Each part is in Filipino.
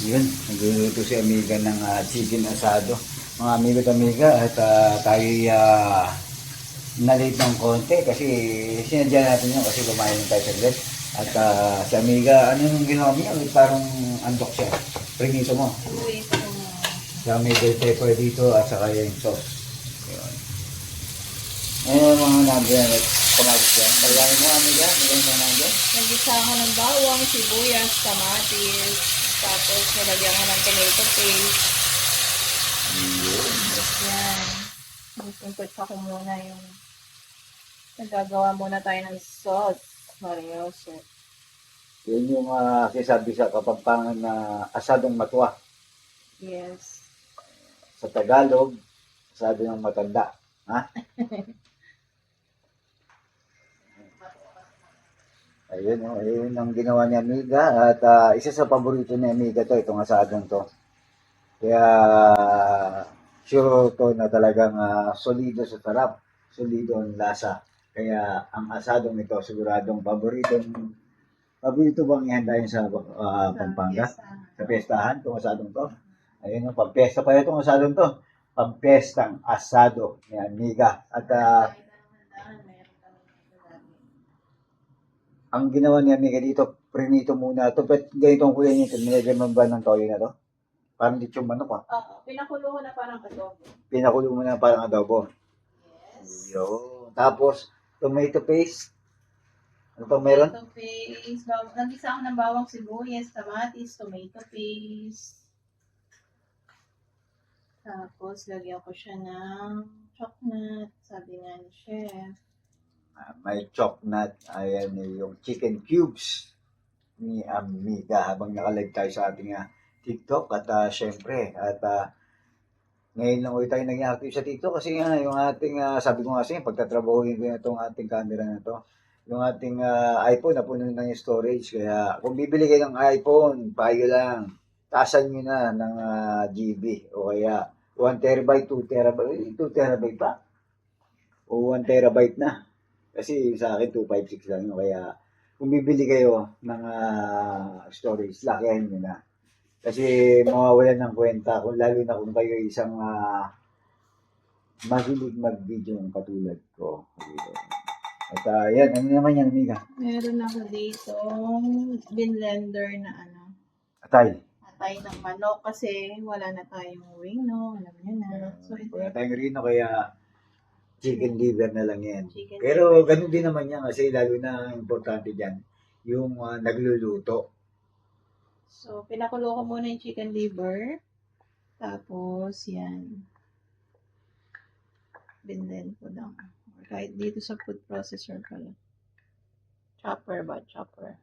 Yun, nagluluto si Amiga ng chicken asado. Mga amigo at amiga, at tayo na-late ng konti kasi sinadya natin yun kasi kumain ng tayo saglit. At si Amiga, ano yung ginawa niya? Parang andok siya. Prinito mo. Uy, ito. Sa may bell pepper dito at saka yung sauce. Yun. Ayan mga nabi na kumalit yan. Kailangan mo Amiga, nilagay mo namin dyan. Nagisa ako ng bawang, sibuyas, kamatis. Tapos nilagyan ko ng tomato paste. Yun. Tapos yan. Mag-import ko muna yung nagagawa muna tayo ng sauce. Seryoso. Yun yung sinasabi sa Kapampangan na asadong matwa. Yes. Sa Tagalog, asado ng matanda. Ha? Ayun, oh, ayun ang ginawa ni Amiga at isa sa paborito ni Amiga to, itong asadong to. Kaya sure to na talagang solido sa sarap, solido ang lasa. Kaya ang asadong ito siguradong paborito bang ihanda yun sa Pampanga? Sa pestahan, itong asadong to. Ayun, oh, pagpesta pa itong asadong to. Pagpestang asado ni Amiga. At ang ginawa ni Amiga dito, prinito muna ito. But ganito ang kulay nito, nilagyan ba ng toyo na to? Parang lechong manok Oo, pinakulo ko na parang adobo. Pinakulo mo na parang adobo. Yes. Yun. Tapos, tomato paste. Ano pang meron? Tomato paste. Nagisa ako ng bawang, sibuyas, kamatis, tomato paste. Tapos, lagyan ko siya ng chocolate. Sabi nga ni Chef. May chocolate. Ayan yung chicken cubes ni Amiga habang nakalive tayo sa ating TikTok. At syempre, ngayon lang ulit tayo naging active sa TikTok kasi yung ating, sabi ko nga kasi, pagtatrabahuin ko na itong ating camera na to. Yung ating iPhone, napuno na yung storage. Kaya kung bibili kayo ng iPhone, payo lang. Taasan nyo na ng GB. O kaya 1 terabyte, 2 terabyte, 2 terabyte pa. O 1 terabyte na. Kasi sa akin, 256 lang yun. Kaya kung bibili kayo ng storage, lakihan nyo na. Kasi mawawalan ng kwenta, kung lalo na kung kayo isang mahilig mag-video ng katulad ko. At yan, ano naman yan, Amiga? Meron ako dito blender na Atay. atay ng manok kasi wala na tayong wing, no? Alam niyo na. So, ito Wala tayong rino, kaya chicken liver na lang yan. chicken Pero liver. ganun din naman yan kasi lalo na importante dyan, yung nagluluto. So, pinakulo ko muna yung chicken liver. Tapos, yan. Blend ko lang. Or kahit dito sa food processor pala. Chopper ba? Chopper.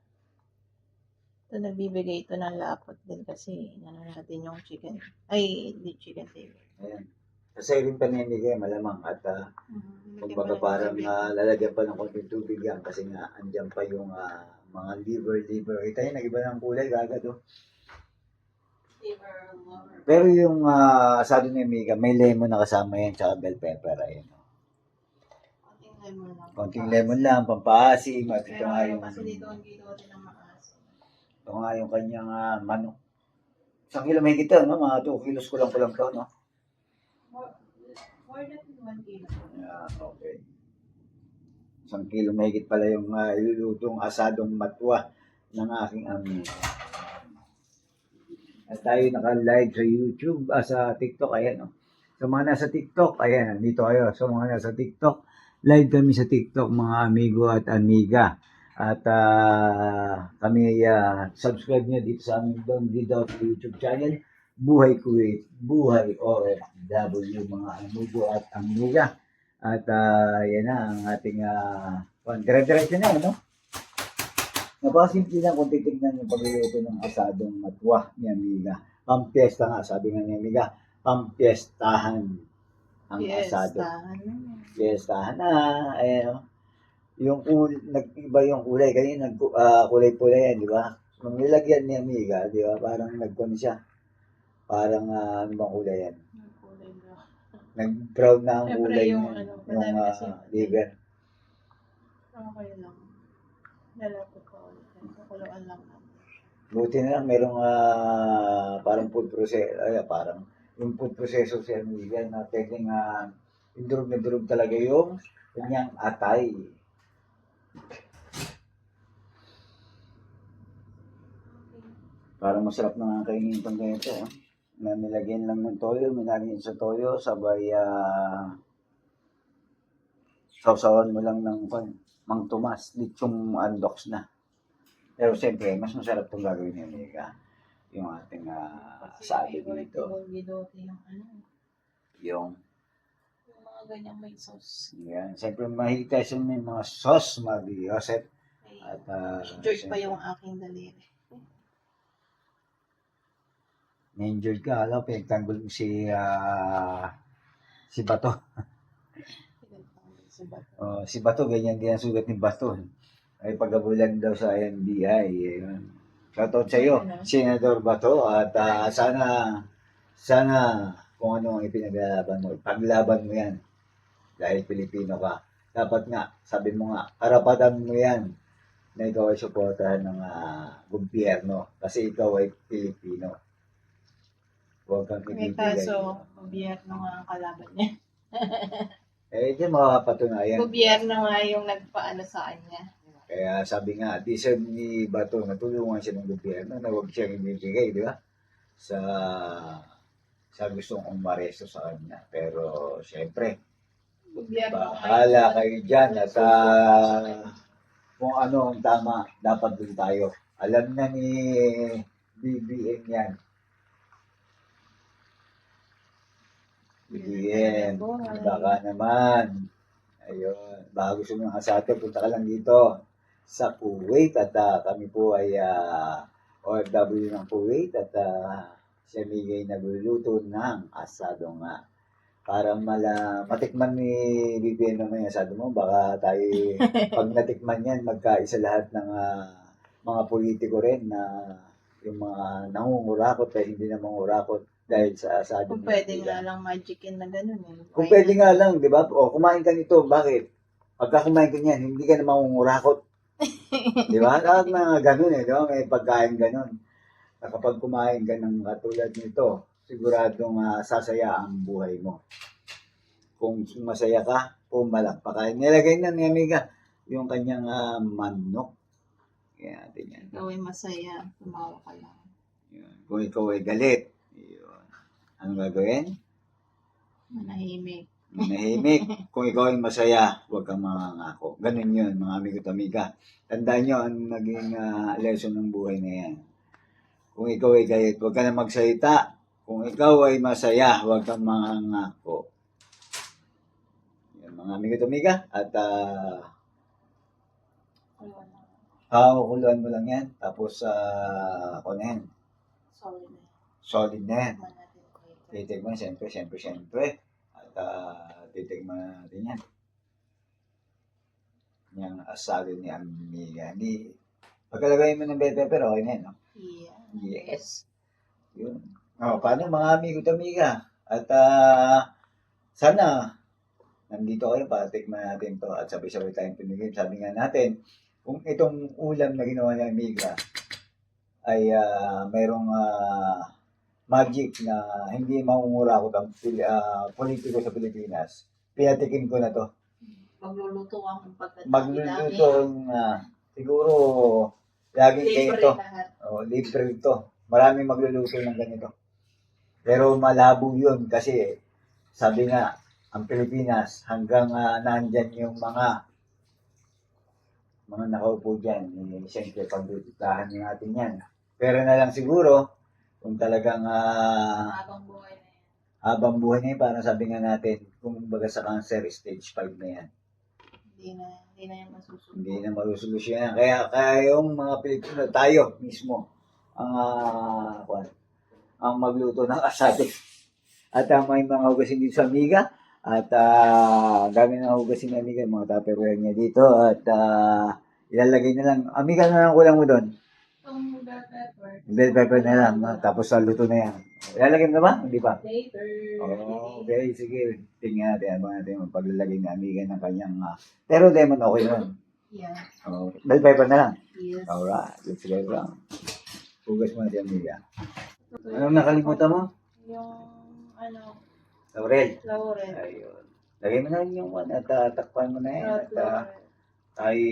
Ito, nagbibigay ito ng lapot din kasi natin yung chicken. Ay, hindi chicken liver. Ayan. Kasi rin pa ni Amiga, malamang. At kumbaga parang lalagyan pa ng konting tubig yan kasi nga andyan pa yung mga liver. Kita yun, nag-iba ng kulay, agad oh. Liver lover. Pero yung asado ni Amiga, may lemon na kasama yan, tsaka bell pepper. Ayan. Konting lemon lang. Konting lemon lang, pampaasim. At ito Pero nga yung, kasi dito din ang maasim. ito nga yung kanyang manok. 1 kilo may kita, no? Mga 2 kilos ko lang to, no? More than 1 kilo. Yeah, okay. 1 kilo mahigit pala yung ilulutong asadong matwa ng aking Amiga. At tayo naka-live sa YouTube, sa TikTok, ayan, no? Sa mga nasa TikTok, ayan, dito kayo. Sa mga nasa TikTok, live kami sa TikTok, mga amigo at amiga. At kami, subscribe nyo dito sa aming Don Dito YouTube channel, Buhay Kuwait, Buhay OFW, mga amigo at amiga. At yan na ang ating dire-diretso na, no? Napakasimple lang kung titignan yung pagluluto ng asadong matwa ni Amiga. Pampiesta nga, sabi nga ni Amiga, pampiestahan ang asado. Piestahan na, ayan, yung nag-iba yung kulay, kanina kulay-pulay yan, di ba? Nung nilagyan ni Amiga, di ba, parang nagkon siya. Parang ano bang kulay yan? Nag-brown na ang kulay yung, niya, madami kasi liver. Okay lang. Lalapot ko ulit. Kukuluan lang natin. Buti na lang merong parang food process, parang yung food processor sa Amiga na pwedeng yung durog na durog talaga yung kanyang atay. Parang masarap na kainin itong ganito. Na nilagyan lang ng toyo, minagyan sa toyo, sabay sausawan mo lang ng Mang Tomas, litsong andox na. Pero siyempre, mas masarap itong gagawin ni Amiga. Yung ating sabi dito. Gidote yung ano, Yung, yung mga ganyang may sauce. yan. Siyempre, mahilig tayo sa may mga sauce, Mabi Joseph. Ay, At, George pa yung aking daliri. na-injured ka, alam, pinagtanggol mo si Bato. Si Bato, ganyan din ang sugat ni Bato. Ay pagabulan daw sa NBI. Yun. Shoutout sa iyo, Senador Bato. At sana kung ano ang ipinaglalaban mo, paglaban mo yan. Dahil Pilipino ka. Dapat nga, sabi mo nga, karapatan mo yan na ikaw ay suportahan ng gobyerno. Kasi ikaw ay Pilipino. Huwag kang May ibibigay. kaso, gobyerno nga ang kalaban niya. Diyan makakapatunayan. Gobyerno nga yung nagpaano sa kanya. Kaya sabi nga, deserve ni Bato na tulungan siya ng gobyerno na huwag siyang ibibigay, di ba? Sa gustong umaresto sa kanya. Pero, syempre, Gobyerno bahala kayo dyan at kung ano ang tama, dapat din tayo. Alam na ni BBM yan. BBM, baka naman. Ayun, baka gusto mo nga sa atin, punta ka lang dito sa Kuwait at kami po ay OFW ng Kuwait at siya migay nagluluto ng asado nga. Para matikman ni BBM naman yung asado mo, baka tayo, pag natikman yan, magkaisa lahat ng mga politiko rin na yung mga nangungurakot ay hindi na mangurakot dahil sa asado. Kung pwede nga lang magicin na ganun eh. Kung pwede nga lang, di ba? O, kumain ka nito, bakit? Pagka kumain ka niyan, hindi ka na mangungurakot. Di ba? Lahat mga ganun eh, di ba? May pagkain ganun. Na kapag kumain ka ng katulad nito, siguradong sasaya ang buhay mo. Kung masaya ka, pumalakpakan. Nilagay na ni Amiga yung kanyang manok. Kaya natin yan. Ikaw ay masaya, tumawa ka lang. Yun. Kung ikaw ay galit, yun. Ano gagawin? Manahimik. Manahimik. Kung ikaw ay masaya, huwag kang mangangako. Ganun yun, mga amigo at amiga. Tandaan nyo ang naging lesson ng buhay na yan. Kung ikaw ay galit, huwag ka na magsalita. Kung ikaw ay masaya, huwag kang mangangako. Yan, mga amigo at amiga. At kukuluan mo lang yan. Tapos, ako na yan. Solid na. Solid na yan. Tikman natin ko ito. Titigman, siyempre. At titigman natin yan. Yung asado ni Amiga. Pagkalagay mo ng bell pepper, okay na yan, no? Yeah. Yes. Yun. Paano mga amigo at amiga? At sana nandito kayo para tikman natin to at sabay-sabay tayong pinigil. Sabi nga natin, kung itong ulam na ginawa ni Amiga ay mayroong magic na hindi mangungurakot ang politiko sa Pilipinas, pinatikim ko na to. Magluluto ang pagkatapos. Magluluto siguro laging kayo Libre to. lahat. Libre ito. Maraming magluluto ng ganito. Pero malabo yun kasi sabi nga, ang Pilipinas hanggang nandyan yung mga nakaupo dyan. Siyempre, paglutahan natin yan. Pero na lang siguro, kung talagang Habang buhay na yan. habang buhay na yun, parang sabi nga natin, kung baga sa cancer, stage 5 na yan. Hindi na yan masusunod. Hindi na malusolusyon yan. Kaya yung mga Pilipino, tayo mismo, ang magluto ng asado. At may mga hugasin dito sa Amiga. At dami ng hugasin ng Amiga, mga tupperware niya dito. At ilalagay na lang. Amiga na lang kulang mo doon. Itong bell pepper. Bell pepper na lang. Tapos luto na yan. Ilalagay mo na ba? Hindi pa? Later. Okay, sige. Tingnan natin. Abang natin ang paglalagay ng Amiga ng kanyang pero lemon okay naman. Yeah. Bell pepper na lang. Yes. Alright, let's go lang. Hugas mo na si amiga. Anong nakalimutan mo? Yung, ano, Laurel. laurel. Ayun. Lagay mo na rin yung one at takpan mo na yan. Red At laurel. tayo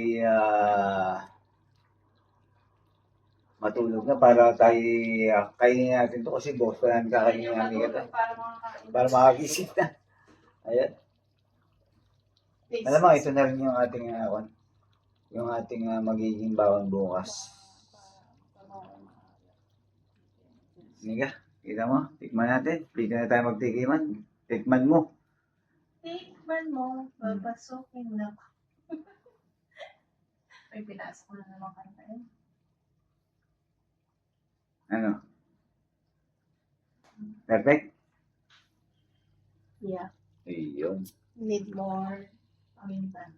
matulog na para tayo kainin natin to kasi boss pa lang kakainin ng amiga to. Para makakain. Para makagising na. Ayan. Alam mo, ito na rin yung ating yung ating magiging bawang bukas. Amiga, kita mo? Tikman natin. Dito na tayo magtikiman. Tikman mo. Tikman mo, babasokin na. Ay, pinasok ko na naman kayo. Ano? Perfect? Yeah. Ayun. Need more paminta.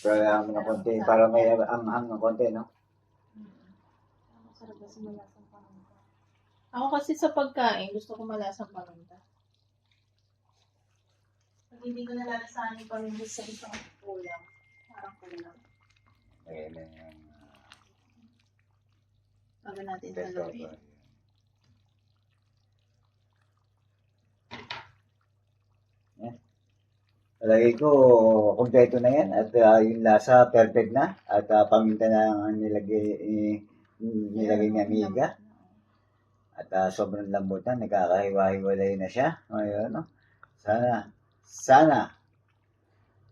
Kaya mo na konti. Para may ang ng konti, no? Masarap kasi malasang paminta. Ako kasi sa pagkain, gusto ko malasang paminta. Pag hindi ko nalalasahan yung paminta sa isang kulang, parang kulang. Ayan na yung Bago natin pesto. haluin. Palagay ko, kompleto na yan at yung lasa perfect na at paminta na ang nilagay ni amiga at sobrang lambot na, nagkakahiwa-hiwalay na siya. Ngayon, no? Sana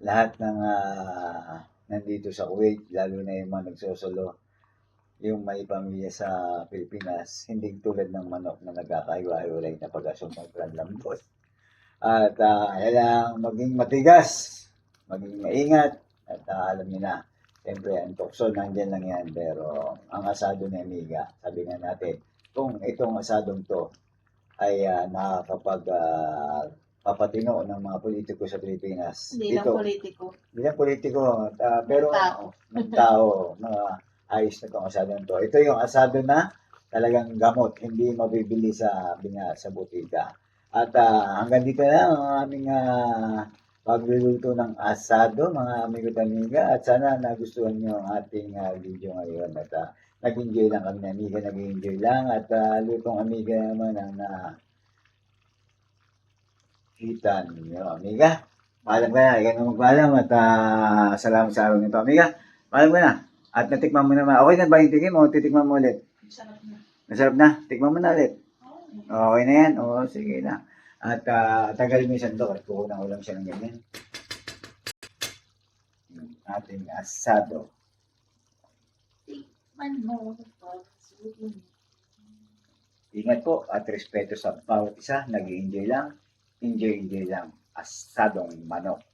lahat ng nandito sa Kuwait, lalo na yung mga nagsosolo, yung may pamilya sa Pilipinas, hindi tulad ng manok na nagkakahiwa-hiwalay na pagka-sobrang lambot. At kailangang maging matigas, maging maingat, at alam niyo na, siyempre, ang tukso nandiyan lang yan, pero ang asado ni amiga, sabi nga natin, kung itong asadong to ay nakakapagpapatino ng mga politiko sa Pilipinas. Hindi lang politiko. Hindi lang politiko, pero Tao. ng tao, ayos na itong asadong to. Ito yung asado na talagang gamot, hindi mabibili sa butika. At hanggang dito na ang aming pagluluto ng asado, mga amigo at amiga. At sana nagustuhan nyo ang ating video ngayon. At nag-enjoy lang kami na amiga, nag-enjoy lang. At lutong amiga naman ang kita ninyo, amiga. Paalam ka na, ikaw na magpaalam. At salamat sa araw nito, amiga. Paalam ka na. At natikman mo naman. Okay na ba yung tikim mo? Titikman mo ulit. Sarap na. Masarap na? Tikman mo na ulit. Oh, Okay na yan? Oo, sige na. At tagalin mo yung sandok at kukunan ko lang siya ng ganyan. Yung ating asado. tikman mo. Ingat po at respeto sa bawat isa. Nag-i-enjoy lang. Enjoy lang. Asadong manok.